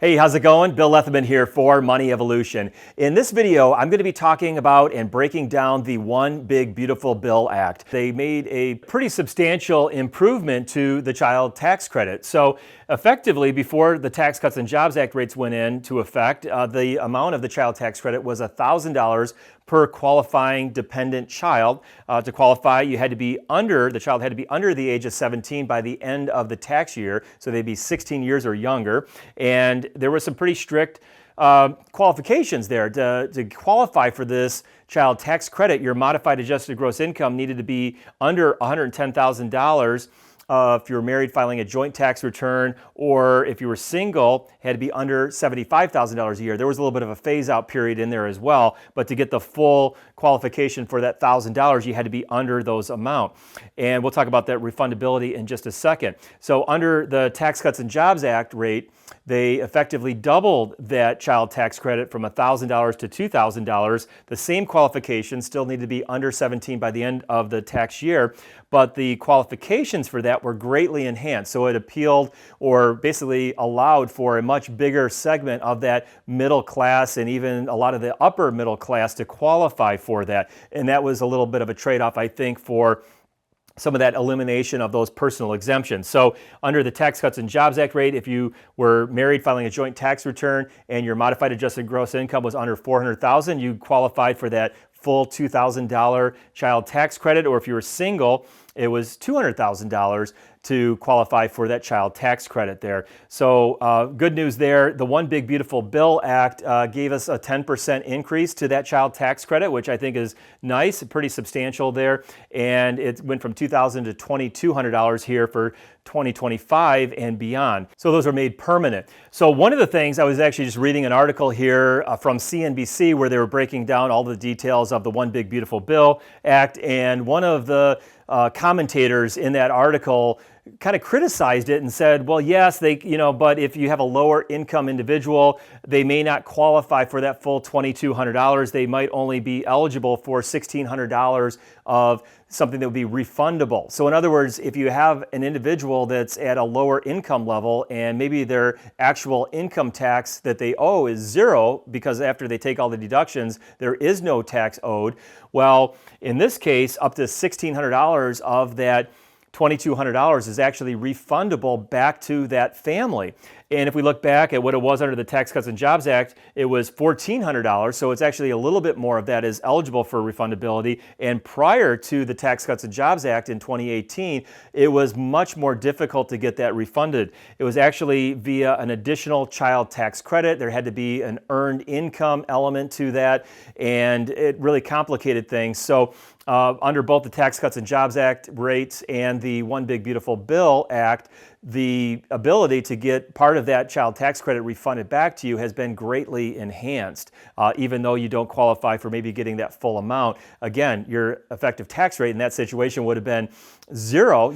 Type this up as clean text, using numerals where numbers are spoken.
Hey, how's it going? Bill Leatherman here for Money Evolution. In this video, I'm going to be talking about and breaking down the One Big Beautiful Bill Act. They made a pretty substantial improvement to the child tax credit. So effectively, before the Tax Cuts and Jobs Act rates went into effect, the amount of the child tax credit was $1,000 per qualifying dependent child. To qualify, the child had to be under the age of 17 by the end of the tax year, so they'd be 16 years or younger. And there were some pretty strict qualifications there. To qualify for this child tax credit, your modified adjusted gross income needed to be under $110,000. If you were married, filing a joint tax return, or if you were single, had to be under $75,000 a year. There was a little bit of a phase-out period in there as well, but to get the full qualification for that $1,000, you had to be under those amount. And we'll talk about that refundability in just a second. So under the Tax Cuts and Jobs Act rate, they effectively doubled that child tax credit from $1,000 to $2,000. The same qualifications still need to be under 17 by the end of the tax year, but the qualifications for that were greatly enhanced. So it appealed, or basically allowed for, a much bigger segment of that middle class and even a lot of the upper middle class to qualify for that. And that was a little bit of a trade-off, I think, for some of that elimination of those personal exemptions. So under the Tax Cuts and Jobs Act rate, if you were married filing a joint tax return and your modified adjusted gross income was under $400,000, you qualified for that full $2,000 child tax credit. Or if you were single, it was $200,000 to qualify for that child tax credit there. So good news there. The One Big Beautiful Bill Act gave us a 10% increase to that child tax credit, which I think is nice, pretty substantial there. And it went from $2,000 to $2,200 here for 2025 and beyond. So those are made permanent. So one of the things, I was actually just reading an article here from CNBC where they were breaking down all the details of the One Big Beautiful Bill Act, and one of the commentators in that article kind of criticized it and said, well, yes, but if you have a lower income individual, they may not qualify for that full $2,200. They might only be eligible for $1,600 of something that would be refundable. So in other words, if you have an individual that's at a lower income level and maybe their actual income tax that they owe is zero, because after they take all the deductions, there is no tax owed. Well, in this case, up to $1,600 of that $2,200 is actually refundable back to that family. And if we look back at what it was under the Tax Cuts and Jobs Act, it was $1,400. So it's actually a little bit more of that is eligible for refundability. And prior to the Tax Cuts and Jobs Act in 2018, it was much more difficult to get that refunded. It was actually via an additional child tax credit. There had to be an earned income element to that, and it really complicated things. So under both the Tax Cuts and Jobs Act rates and the One Big Beautiful Bill Act, the ability to get part of that child tax credit refunded back to you has been greatly enhanced, even though you don't qualify for maybe getting that full amount. Again, your effective tax rate in that situation would have been zero.